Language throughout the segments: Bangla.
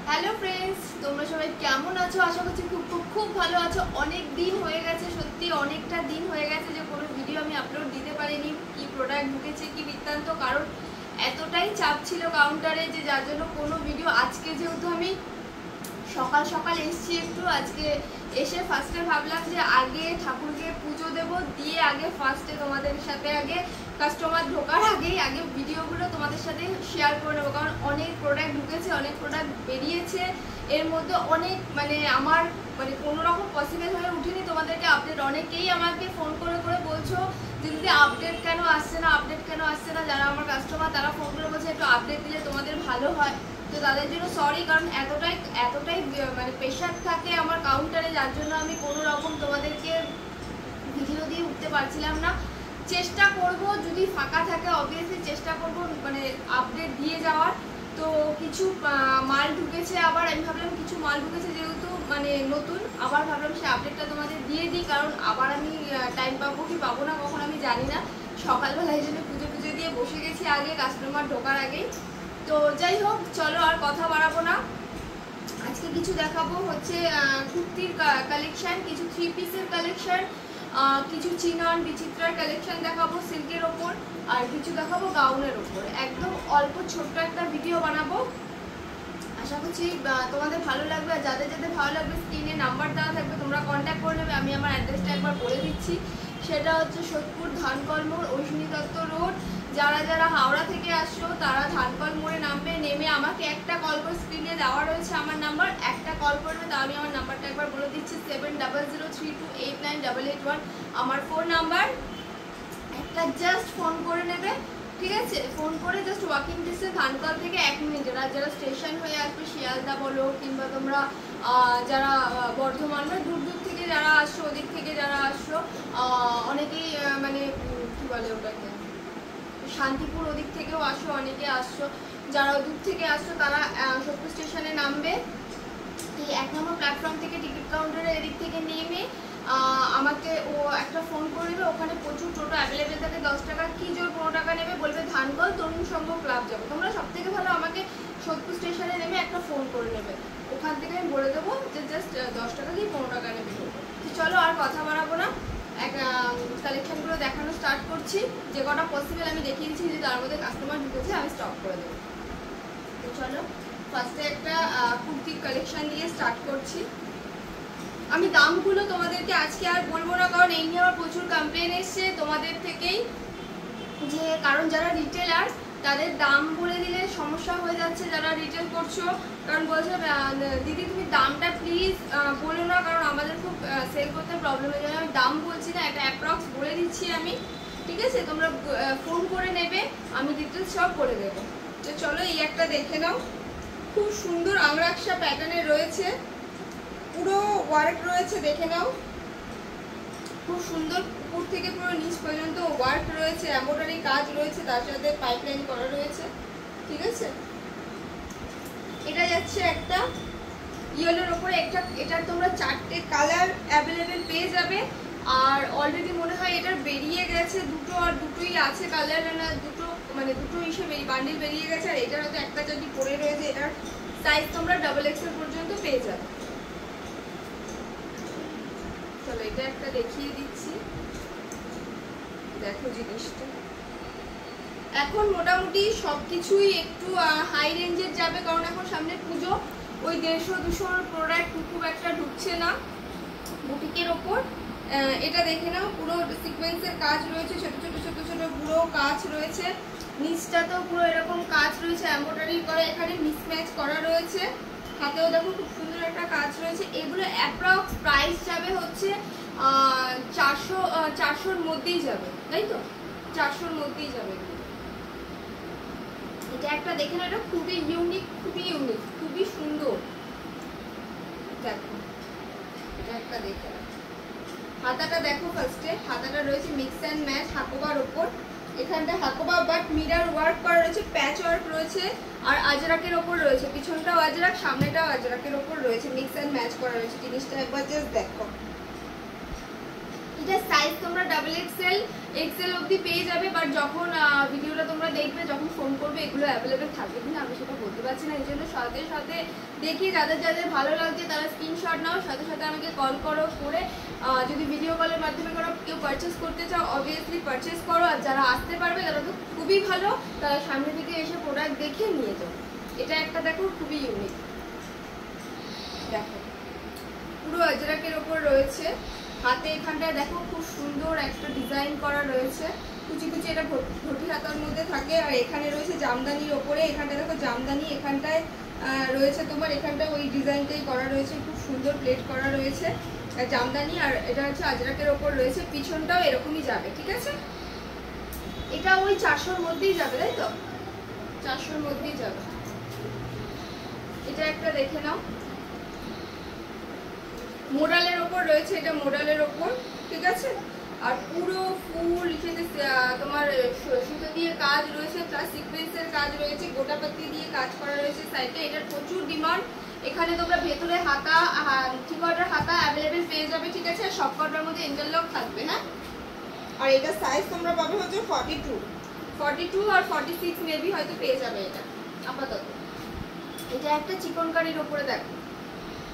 হ্যালো ফ্রেন্ডস, তোমরা সবাই কেমন আছো? আশা করছি খুব খুব খুব ভালো আছো। অনেক দিন হয়ে গেছে, সত্যি অনেকটা দিন হয়ে গেছে যে কোনো ভিডিও আমি আপলোড দিতে পারিনি। কি প্রোডাক্ট ঢুকেছে কি বৃত্তান্ত, কারণ এতটাই চাপ ছিল কাউন্টারে যে যার জন্য কোনো ভিডিও, আজকে যেহেতু আমি সকাল সকাল এসছি একটু, আজকে এসে ফার্স্টে ভাবলাম যে আগে ঠাকুরকে পুজো দেব, দিয়ে আগে ফার্স্টে তোমাদের সাথে আগে কাস্টমার ঢোকার আগেই আগে ভিডিওগুলো তোমাদের সাথে শেয়ার করে নেবো। কারণ অনেক প্রোডাক্ট ঢুকেছে, অনেক প্রোডাক্ট বেরিয়েছে, এর মধ্যে অনেক আমার কোনো রকম পসিবল হয়ে উঠেনি তোমাদেরকে আপডেট। অনেকেই আমাকে ফোন করে করে বলছো যে দিদি আপডেট কেন আসছে না, আপডেট কেন আসছে না। যারা আমার কাস্টমার তারা ফোন করে বলছে একটু আপডেট দিলে তোমাদের ভালো হয়। তো তাদের জন্য সরি, কারণ এতটাই প্রেশার থাকে আমার কাউন্টারে, যার জন্য আমি কোনো রকম তোমাদেরকে ভিডিও দিয়ে উঠতে পারছিলাম না। চেষ্টা করব যদি ফাঁকা থাকে, অবভিয়াসলি চেষ্টা করব আপডেট দিয়ে যাওয়ার। তো কিছু মাল ঢুকেছে, আবার আমি ভাবলাম কিছু মাল ঢুকেছে যেহেতু নতুন, আবার ভাবলাম সে আপডেটটা তোমাদের দিয়ে দিই, কারণ আবার আমি টাইম পাবো কি পাবো না কখন আমি জানি না। সকালবেলা এই জন্য পুজো দিয়ে বসে গেছি আগে কাস্টমার ঢোকার আগেই। তো যাই হোক, চলো আর কথা বাড়াবো না। আজকে কিছু দেখাবো হচ্ছে কুর্তির কালেকশন, কিছু 3 পিসের কালেকশন, কিছু চিনন বিচিত্রার কালেকশন দেখাবো সিল্কের ওপর, আর কিছু দেখাবো গাউনের ওপর। একদম অল্প ছোট্ট একটা ভিডিও বানাবো, আশা করছি তোমাদের ভালো লাগবে। আর যাদের যাদের ভালো লাগবে স্ক্রিনে নাম্বার দেওয়া থাকবে, তোমরা কন্ট্যাক্ট করে নেবে। আমি আমার অ্যাড্রেসটা একবার বলে দিচ্ছি, সেটা হচ্ছে সোদপুর ধানকল মোড়, ঐশনী দত্ত রোড। যারা যারা হাওড়া থেকে আসছো তারা ধানকল মোড়ে নামবে, নেমে আমাকে একটা কল করে, স্ক্রিনে দেওয়া রয়েছে আমার নাম্বার, একটা কল করবে। তা আমি আমার নাম্বারটা একবার বলে দিচ্ছি, 7003289881 আমার ফোন নাম্বার। একটা জাস্ট ফোন করে নেবে, ঠিক আছে? ফোন করে জাস্ট ওয়াকিং ডিস্টেন্স ধানকল থেকে 1 মিনিট। যারা স্টেশন হয়ে আসবে, শিয়ালদা বলো কিংবা তোমরা যারা বর্ধমান বা দূর দূর থেকে যারা আসছো, ওদিক থেকে যারা আসছো, অনেকেই কি বলে ওটাকে, শান্তিপুর ওদিক থেকেও আসো, অনেকে আসছো। যারা দূর থেকে আসছো তারা সোদপুর স্টেশনে নামবে, এই 1 নম্বর প্ল্যাটফর্ম থেকে টিকিট কাউন্টারের এদিক থেকে নেমে আমাকে ও একটা ফোন করে দেবে। ওখানে প্রচুর টোটো অ্যাভেলেবেল থাকে, 10 টাকা কি জোর 15 টাকা নেবে, বলবে ধানকল তরুণ সংঘ ক্লাব যাবো। তোমরা সব থেকে ভালো আমাকে সোদপুর স্টেশনে নেমে একটা ফোন করে নেবে, ওখান থেকে আমি বলে দেবো যে জাস্ট 10 টাকা কি 15 টাকা নেবে। তো চলো আর কথা বাড়াবো না, কালেকশনগুলো দেখানো স্টার্ট করছি। যে কটা পসিবল আমি দেখিয়ে দিচ্ছি, যে তার মধ্যে কাস্টমার ঢুকেছে আমি স্টপ করে দেবো। তো চলো ফার্স্টে একটা কুর্তির কালেকশন দিয়ে স্টার্ট করছি। আমি দামগুলো তোমাদেরকে আজকে আর বলবো না, কারণ এই নিয়ে আমার প্রচুর কমপ্লেন এসছে তোমাদের থেকেই, যে কারণ যারা রিটেলার তাদের দাম বলে দিলে সমস্যা হয়ে যাচ্ছে যারা রিটেল করছো। কারণ বলছে দিদি তুমি দামটা প্লিজ বলো না, কারণ আমাদের খুব সেল করতে প্রবলেম হয়ে যায়। আমি দাম বলছি না, একটা অ্যাপ্রক্স বলে দিচ্ছি আমি, ঠিক আছে? তোমরা ফোন করে নেবে, আমি ডিটেলস সব বলে দেবো। তো চলো এই একটা দেখে নাও, খুব সুন্দর আংরাক্সা প্যাটার্নের রয়েছে, পুরো ওয়ার্ক রয়েছে, দেখে নাও। খুব সুন্দর, উপর থেকে পুরো নিচ পর্যন্ত ওয়ার্ক রয়েছে, এমব্রয়ডারি কাজ রয়েছে, তার সাথে পাইপলাইন করা রয়েছে, ঠিক আছে? এটা যাচ্ছে একটা ইয়েলোর ওপরে, এটার তোমরা 4টে কালার অ্যাভেলেবেল পেয়ে যাবে। আর অলরেডি মনে হয় এটার বেরিয়ে গেছে দুটো, আর দুটোই আছে কালার, না দুটো দুটো হিসেবে বান্ডিল বেরিয়ে গেছে। আর এটার হয়তো একটা যদি পরে রয়েছে, এটার সাইজ তোমরা XXL পর্যন্ত পেয়ে যাবে। চলো এটা একটা দেখিয়ে দিচ্ছি, দেখো জিনিসটা। এখন মোটামুটি সবকিছুই একটু হাই রেঞ্জের যাবে, কারণ এখন সামনে পুজো, ওই 150-200 প্রোডাক্ট খুব একটা ঢুকছে না বুটিকের ওপর। এটা দেখে নাও, পুরো সিকোয়েন্সের কাজ রয়েছে, ছোট ছোট ছোট ছোট পুরো কাজ রয়েছে, নিচটাতেও পুরো এরকম কাজ রয়েছে, এমব্রয়ডারি করা, এখানে মিসম্যাচ করা রয়েছে, হাতেও দেখো খুব সুন্দর একটা কাজ রয়েছে। এগুলো অ্যাপ্রক্স প্রাইস যাবে হচ্ছে 400-400-র মধ্যেই যাবে, তাই তো? 400-র মধ্যেই যাবে। এটা একটা দেখে না, এটা খুবই ইউনিক, খুবই সুন্দর। দেখো এটা একটা দেখে, হাতাটা দেখো। ফার্স্টে হাতাটা রয়েছে মিক্স অ্যান্ড ম্যাচ হাকোবার ওপর, এখানটা হাকোবা বাট মিরার ওয়ার্ক করা রয়েছে, প্যাচ ওয়ার্ক রয়েছে, আর আজরাকের ওপর রয়েছে, পিছনটাও আজরাক সামনেটাও আজরাকের ওপর রয়েছে, মিক্স অ্যান্ড ম্যাচ করা রয়েছে। জিনিসটা একবার জাস্ট দেখো, এটা সাইজ তোমরা ডাবল এক্সেল এক্সেল অবধি পেয়ে যাবে, বাট যখন ভিডিওটা তোমরা দেখবে, যখন ফোন করবে, এগুলো অ্যাভেলেবেল থাকবে কিনা আমি সেটা বলতে পারছি না। এই জন্য সাথে সাথে দেখি যাদের যাদের ভালো লাগছে তারা স্ক্রিনশট নাও, সাথে সাথে আমাকে কল করো, করে যদি ভিডিও কলের মাধ্যমে করো, কেউ পারচেস করতে চাও অবভিয়াসলি পারচেস করো। আর যারা আসতে পারবে তারা তো খুবই ভালো, তারা সামনে থেকে এসে প্রোডাক্ট দেখে নিয়ে যাও। এটা একটা দেখো খুবই ইউনিক, দেখো পুরো আজরাকের ওপর রয়েছে, হাতে এখানটায় দেখো খুব সুন্দর একটা ডিজাইন করা রয়েছে, কুচি কুচি, এটা ঘটি হাতার মধ্যে থাকে। আর এখানে রয়েছে জামদানির ওপরে, এখানটা দেখো জামদানি, এখানটায় রয়েছে তোমার এখানটা ওই ডিজাইনটাই করা রয়েছে, খুব সুন্দর প্লেট করা রয়েছে জামদানি। আর এটা হচ্ছে আজরাকের ওপর রয়েছে, পিছনটাও এরকমই যাবে, ঠিক আছে। এটা ওই 400-র মধ্যেই যাবে, তাই তো? 400-র মধ্যেই যাবে। এটা একটা দেখে নাও, মোডালের ওপর রয়েছে, এটা মোডালের ওপর, ঠিক আছে। আর পুরো ফুল তোমার সুতো দিয়ে কাজ রয়েছে, প্লাস সিকোয়েন্সের কাজ রয়েছে, গোটাপাতি দিয়ে কাজ করা রয়েছে সাইডে। এটার প্রচুর ডিমান্ড। এখানে তোমরা ভেতরে হাতা, থ্রি কোয়ার্টার হাতা অ্যাভেলেবেল পেয়ে যাবে, ঠিক আছে। সব কোয়ার্টার মধ্যে ইন্টারলক থাকবে, হ্যাঁ। আর এটা সাইজ তোমরা পাবে হচ্ছে 42 আর 46 মেবি হয়তো পেয়ে যাবে এটা আপাতত। এটা একটা চিকনকারির ওপরে দেখো,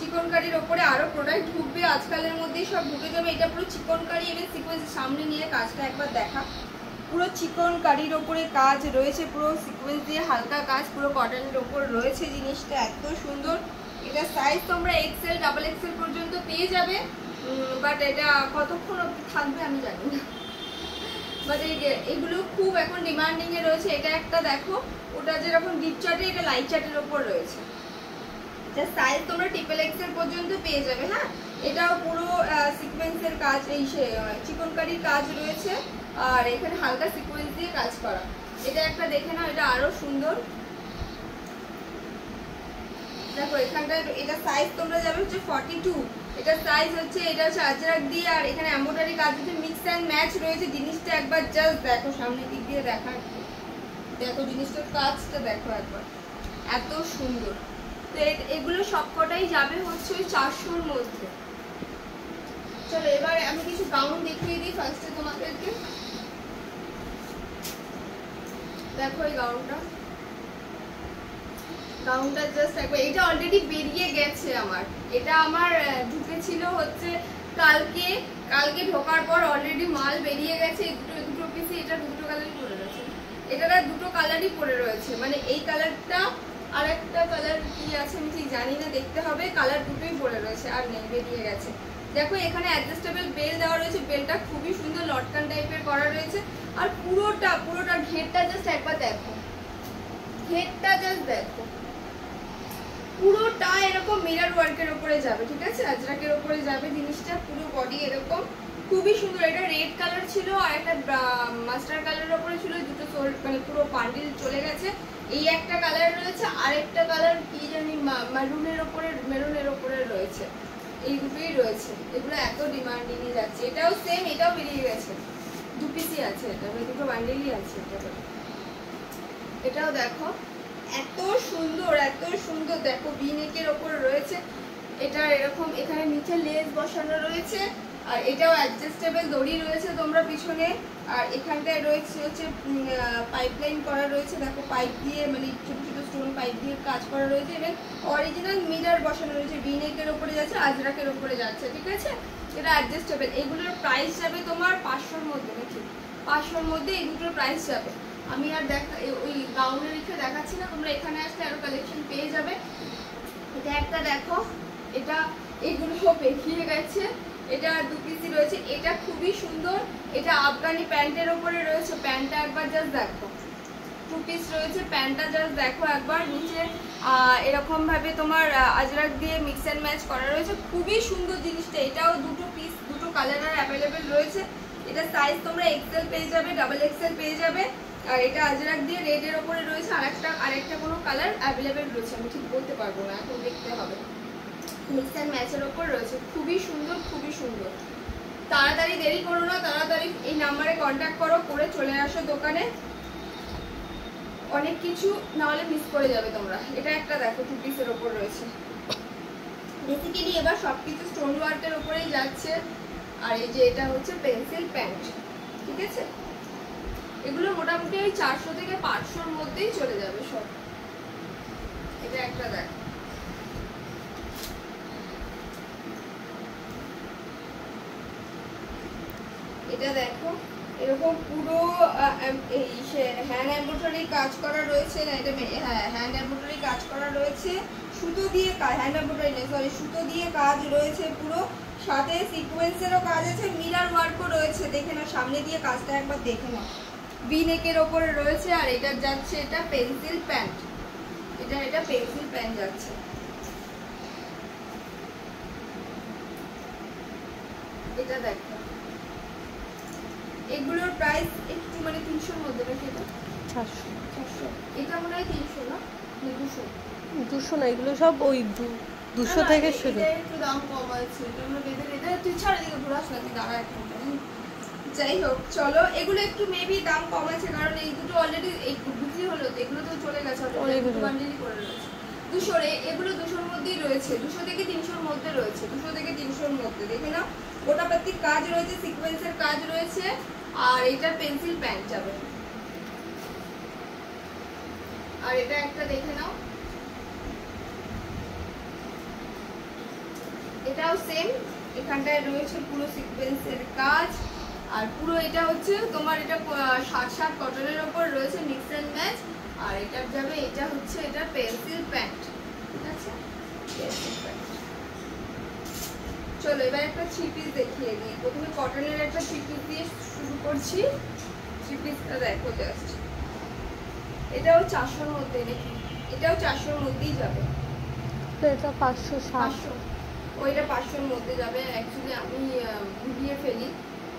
চিকনকারির ওপরে আরো প্রোডাক্ট ঢুকবে আজকালের মধ্যেই, সব ঢুকে যাবে। এটা পুরো চিকনকারি এবং সিকোয়েন্স, সামনে নিয়ে কাজটা একবার দেখা, পুরো চিকনকারির ওপরে কাজ রয়েছে, পুরো সিকোয়েন্স দিয়ে হালকা কাজ, পুরো কটনের ওপর রয়েছে জিনিসটা, এত সুন্দর। এটা সাইজ তোমরা এক্সেল ডাবল এক্সেল পর্যন্ত পেয়ে যাবে, বাট এটা কতক্ষণ অবধি থাকবে আমি জানি না, বাট এগুলো খুব এখন ডিমান্ডিং এ রয়েছে। এটা একটা দেখো, ওটা যেরকম ডিপ চার্টে, এটা লাইট চার্টের ওপর রয়েছে। সাইজ তোমরা ট্রিপল এক্সেল পর্যন্ত পেয়ে যাবে, হ্যাঁ। এটাও পুরো সিকোয়েন্সের কাজ, এই চিকনকারির কাজ রয়েছে, আর এখানে হালকা সিকোয়েন্স দিয়ে কাজ করা। এটা একটা দেখে নাও, এটা আরো সুন্দর, দেখো এখানটা। এটা সাইজ তোমরা যাবে হচ্ছে 42, এটা সাইজ হচ্ছে, এটা হচ্ছে আজরাক দিয়ে, আর এখানে এমব্রয়ডারি কাজ হচ্ছে, মিক্স অ্যান্ড ম্যাচ রয়েছে। জিনিসটা একবার জাস্ট দেখো, সামনের দিক দিয়ে দেখা, দেখো জিনিসটার কাজটা দেখো একবার, এত সুন্দর। তো এগুলো সবকটাই যাবে হচ্ছে ওই 400-র মধ্যে। চলো এবার আমি কিছু গাউন দেখিয়ে দিই ফার্স্টে তোমাদেরকে। দেখো এই গাউনটা জাস্ট একবার, এটা অলরেডি বেরিয়ে গেছে আমার, এটা আমার ঢুকেছিল হচ্ছে কালকে ঢোকার পর অলরেডি মাল বেরিয়ে গেছে। দুটো পিসে এটা দুটো কালারই পরে রয়েছে, এটা দুটো কালারই পরে রয়েছে, মানে এই কালারটা আর একটা কালার কি আছে আমি ঠিক জানি না, দেখতে হবে। কালার দুটোই পরে রয়েছে, আর নেই, বেরিয়ে গেছে। দেখো এখানে অ্যাডজাস্টেবল বেল দেওয়া রয়েছে, বেলটা খুবই সুন্দর লটকান টাইপের করা রয়েছে। আর পুরোটা ঘেরটা জাস্ট একবার দেখো, ঘেরটা জাস্ট দেখো, পুরোটা এরকম মিরর ওয়ার্কের উপরে যাবে, ঠিক আছে, আজরাকের উপরে যাবে জিনিসটা, পুরো বডি এরকম খুবই সুন্দর। এটা রেড কালার ছিল আর একটা মাস্টার কালারের উপরে ছিল, দুটো মানে পুরো বান্ডিল চলে গেছে। এই একটা কালার রয়েছে, আর একটা কালার কি জানি মেরুনের ওপরে রয়েছে, এই দুটোই রয়েছে। এগুলো এত ডিমান্ডিং যাচ্ছে। এটাও সেম, এটাও বেরিয়ে গেছে, দু পিসই আছে, এটা দুটো বান্ডিলই আছে। এটাও দেখো এত সুন্দর দেখো, ভি নেকের ওপর রয়েছে। এটা এরকম এখানে নিচে লেস বসানো রয়েছে, আর এটাও অ্যাডজাস্টেবল দড়ি রয়েছে তোমরা পিছনে। আর এখানটায় রয়েছে হচ্ছে পাইপলাইন করা রয়েছে, দেখো পাইপ দিয়ে, মানে ছোট ছোট স্টোন পাইপ দিয়ে কাজ করা রয়েছে, এবং অরিজিনাল মিরর বসানো রয়েছে। ভি নেকের ওপরে যাচ্ছে, আজরাকের ওপরে যাচ্ছে, ঠিক আছে। এটা অ্যাডজাস্টেবল। এগুলোর প্রাইস যাবে তোমার 500-র মধ্যে, নাকি 500-র মধ্যে এই দুটোর প্রাইস যাবে। আমি আর ওই গাউনের রেখে দেখাচ্ছি না, তোমরা এখানে আসলে আরো কালেকশন পেয়ে যাবে। এটা একটা দেখো, এটা এগুলো বেরিয়ে গেছে, এটা দু পিসই রয়েছে। এটা খুবই সুন্দর, এটা আফগানি প্যান্টের ওপরে রয়েছে। প্যান্টটা একবার জাস্ট দেখো, টু পিস রয়েছে, প্যান্টটা জাস্ট দেখো একবার। নিচে এরকম ভাবে তোমার আজরাক দিয়ে মিক্স অ্যান্ড ম্যাচ করা রয়েছে, খুবই সুন্দর জিনিসটা। এটাও দুটো পিস, দুটো কালার অ্যাভেলেবেল রয়েছে। এটা সাইজ তোমরা এক্সেল পেয়ে যাবে, ডাবল এক্সেল পেয়ে যাবে। আর এটা আজরাক দিয়ে রেডের ওপরে রয়েছে, আরেকটা কোনো কালার অ্যাভেলেবেল রয়েছে, আমি ঠিক বলতে পারবো না, এখন দেখতে হবে। মিক্স অ্যান্ড ম্যাচের ওপর রয়েছে, খুবই সুন্দর। তাড়াতাড়ি দেরি করো না, তাড়াতাড়ি এই নাম্বারে কন্ট্যাক্ট করো, করে চলে আসো দোকানে। অনেক কিছু নাহলে মিস করে যাবে তোমরা। এটা একটা দেখো, টু পিসের ওপর রয়েছে। বেসিক্যালি এবার সবকিছু স্টোন ওয়ার্কের ওপরেই যাচ্ছে। আর এই যে এটা হচ্ছে পেন্সিল প্যান্ট, ঠিক আছে। এগুলো মোটামুটি ওই 400 থেকে 500-র মধ্যেই চলে যাবে সব। এটা একটা দেখ, এটা দেখো এরকম পুরো এই হ্যান্ড এমব্রয়ডারি কাজ করা রয়েছে না, এটা হ্যাঁ হ্যান্ড এমব্রয়ডারি কাজ করা রয়েছে, সুতো দিয়ে হ্যান্ড এমব্রয়ডারি না সরি সুতো দিয়ে কাজ রয়েছে পুরো, সাথে সিকোয়েন্সেরও কাজ আছে, মিরর ওয়ার্কও রয়েছে। দেখে নাও সামনে দিয়ে কাজটা একবার দেখে নাও, ভি নেকের ওপরে রয়েছে। আর এটা যাচ্ছে এটা পেন্সিল প্যান্ট, এটা পেন্সিল প্যান্ট যাচ্ছে। এটা দেখো এগুলোর প্রাইস একটু মানে 300-র মধ্যে নাকি, এটা 400, এটা মনে হয় 300 না 200 না, এগুলো সব ওই 200 থেকে শুরু। এটা একটু দাম কম আছে, তোমরা বেঁধে এটা তুই ছাড় দিকে ঘুরাস না, তুই দাঁড়া একটা। যাই হোক চলো, এগুলো একটু মেবি দাম কম আছে, কারণ এই দুটো অলরেডি এই বিক্রি হলো, এগুলো তো চলে গেছে অলরেডি, বান্ডেলই করে রয়েছে 200 এগুলো 200-র মধ্যেই রয়েছে, 200 থেকে 300-র মধ্যে রয়েছে, 200 থেকে 300-র মধ্যে। দেখে নাও গোটা পাতি কাজ রয়েছে, সিকোয়েন্সের কাজ রয়েছে, আর এটা পেন্সিল প্যান্ট যাবে। আর এটা একটা দেখে নাও, এটাও সেম, এখানটায় রয়েছে পুরো সিকোয়েন্সের কাজ, আর পুরো এটা হচ্ছে তোমার এটা 60 কটনের উপর রয়েছে মিক্স এন্ড ম্যাচ। আর এটা যাবে, এটা হচ্ছে এটা পেন্সিল প্যান্ট, ঠিক আছে পেন্সিল প্যান্ট। চলো এবার একটা 3 পিস দেখিয়ে দিই। প্রথমে কটনের একটা 3 পিস দিয়ে শুরু করছি। 3 পিসটা দেখো জাস্ট, এটাও 400-র মধ্যে নাকি, এটাও 400-র মধ্যেই যাবে। তো এটা 500 ওইটা 500-র মধ্যে যাবে। অ্যাকচুয়ালি আমি ঘুরিয়ে ফেলি,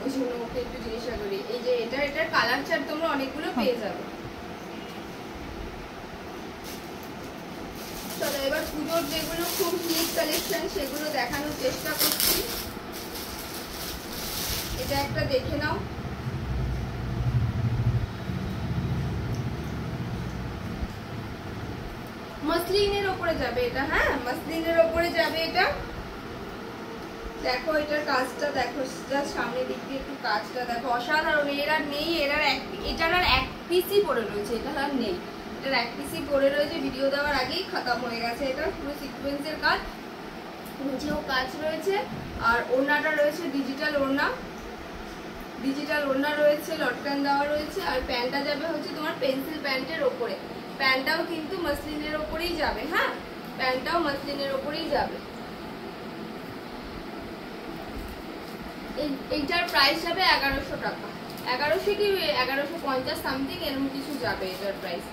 ওই জন্য ওকে একটু জিজ্ঞাসা করি। এই যে এটার কালার চার্ট তোমরা অনেকগুলো পেয়ে যাবে। চলো এবার পুজোর যেগুলো খুব হিট কালেকশন সেগুলো দেখানোর চেষ্টা করছি। এটা একটা দেখে নাও, মসলিনের ওপরে যাবে এটা, হ্যাঁ মসলিনের ওপরে যাবে এটা। দেখো এটার কাজটা দেখো, সামনের দিক দিয়ে একটু কাজটা দেখো, অসাধারণ। এর আর নেই, এটার আর এক পিসই পড়ে রয়েছে, এটা আর নেই, এটার এক পিসই পড়ে রয়েছে, ভিডিও দেওয়ার আগেই খতম হয়ে গেছে। এটা পুরো সিকোয়েন্সের কাজ, নিচেও কাজ রয়েছে, আর ওড়নাটা রয়েছে ডিজিটাল ওড়না, রয়েছে, লটকান দেওয়া রয়েছে। আর প্যান্টটা যাবে হচ্ছে তোমার পেন্সিল প্যান্টের ওপরে, প্যান্টটাও কিন্তু মসলিনের ওপরেই যাবে, হ্যাঁ প্যান্টটাও মসলিনের ওপরেই যাবে। এইটার প্রাইস যাবে 1100 টাকা, 1100 কি 1150 সামথিং এরকম কিছু যাবে এটার প্রাইস।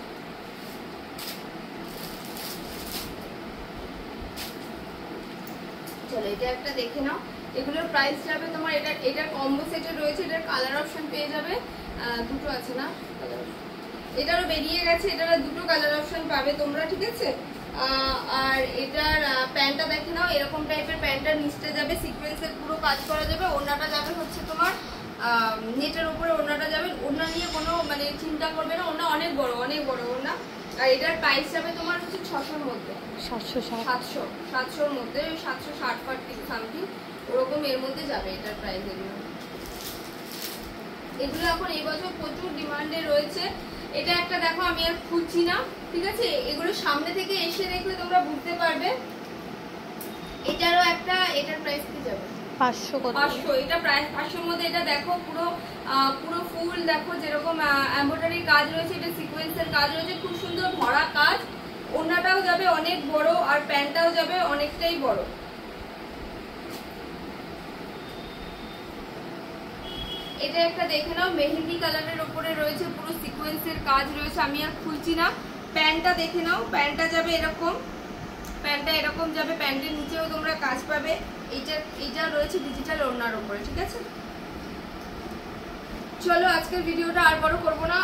চলো এটা একটা দেখে নাও, এগুলোর প্রাইস যাবে তোমার, এটার কম্বো সেটে রয়েছে, এটার কালার অপশন পেয়ে যাবে, দুটো আছে না এটারও বেরিয়ে গেছে, এটার দুটো কালার অপশন পাবে তোমরা, ঠিক আছে। আর এটার প্যান্টটা দেখে নাও, এরকম টাইপের প্যান্টটার নিচটা যাবে সিকোয়েন্সের পুরো কাজ করা যাবে, ওড়নাটা যাবে হচ্ছে তোমার নেটের উপরে, ওড়নাটা যাবে, ওড়না নিয়ে কোনো মানে চিন্তা করবে না, ওড়না অনেক বড় ওড়না। আর এটার প্রাইস যাবে তোমার হচ্ছে 600-র মধ্যে, 700-র মধ্যে, 760 সামথিং ওরকম এর মধ্যে যাবে এটার প্রাইস। এগুলো এখন এই বছর প্রচুর ডিমান্ডে রয়েছে। এটা একটা দেখো, আমি আর খুলছি না, ঠিক আছে, এগুলো সামনে থেকে এসে দেখলে তোমরা বুঝতে পারবে। এটারও একটা, এটার প্রাইস কি যাবে 500, এটা প্রাইস 500-র মধ্যে। এটা দেখো পুরো ফুল দেখো, যেরকম এমব্রয়ডারি কাজ রয়েছে, এটা সিকোয়েন্সের কাজ রয়েছে, খুব সুন্দর ভরা কাজ। ওড়নাটাও যাবে অনেক বড়, আর প্যান্টটাও যাবে অনেকটাই বড়। এটা একটা দেখে নাও, মেহেন্দি কালারের উপরে রয়েছে, পুরো সিকোয়েন্সের কাজ রয়েছে, আমি আর খুলছি না। প্যান্টটা দেখে নাও, প্যান্টটা যাবে এরকম, প্যান্টটা এরকম যাবে, প্যান্টের নিচেও তোমরা কাজ পাবে। এইটা রয়েছে ডিজিটাল ওড়নার উপরে, ঠিক আছে। চলো আজকের ভিডিওটা আর বড় করবো না।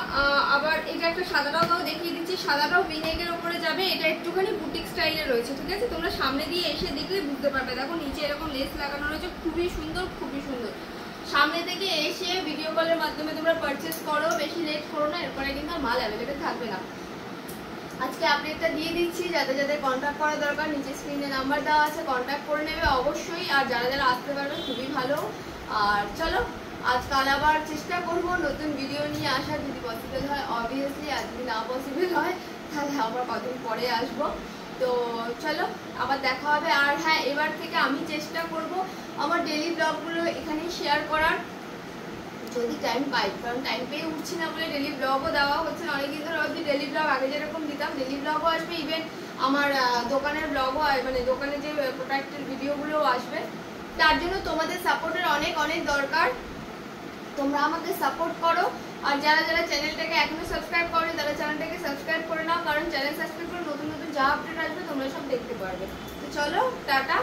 আবার এটা একটা সাদাটাও দেখিয়ে দিচ্ছি, সাদাটাও ভিনেগের উপরে যাবে, এটা একটুখানি বুটিক স্টাইলে রয়েছে, ঠিক আছে। তোমরা সামনে দিয়ে এসে দেখলে বুঝতে পারবে, দেখো নিচে এরকম লেস লাগানো রয়েছে, খুবই সুন্দর। সামনে থেকে এসে ভিডিও কলের মাধ্যমে তোমরা পারচেস করো, বেশি লেট করো না, এরপরে কিন্তু আর মাল অ্যাভেলেবেল থাকবে না। আজকে আপডেটটা দিয়ে দিচ্ছি, যাদের যাদের কন্ট্যাক্ট করা দরকার নিচে স্ক্রিনে নাম্বার দেওয়া আছে, কন্ট্যাক্ট করে নেবে অবশ্যই। আর যারা যারা আসতে পারবে খুবই ভালো। আর চলো আজকাল আবার চেষ্টা করব নতুন ভিডিও নিয়ে আসার, যদি পসিবল হয় অবভিয়াসলি, আর যদি না পসিবল হয় তাহলে আবার কদিন পরে আসব। তো চলো আবার দেখা হবে। আর হ্যাঁ, এবার থেকে আমি চেষ্টা করব আমার ডেইলি ব্লগগুলো এখানেই শেয়ার করার, যদি টাইম পাই, কারণ টাইম পেয়ে উঠছি না বলে ডেলি ব্লগও দেওয়া হচ্ছে না। অনেকদিন ধরে ভাবছি ডেলি ব্লগ আগে যেরকম দিতাম ডেলি ব্লগও আসবে, ইভেন আমার দোকানের ব্লগও, মানে দোকানে যে প্রোডাক্টের ভিডিওগুলোও আসবে। তার জন্য তোমাদের সাপোর্টের অনেক অনেক দরকার, তোমরা আমাকে সাপোর্ট করো। আর যারা যারা চ্যানেলটাকে এখনো সাবস্ক্রাইব করো তারা চ্যানেলটাকে সাবস্ক্রাইব করে নাও, কারণ চ্যানেল সাবস্ক্রাইব করে নতুন নতুন যা আপডেট আসবে তোমরা সব দেখতে পারবে। তো চলো টাটা।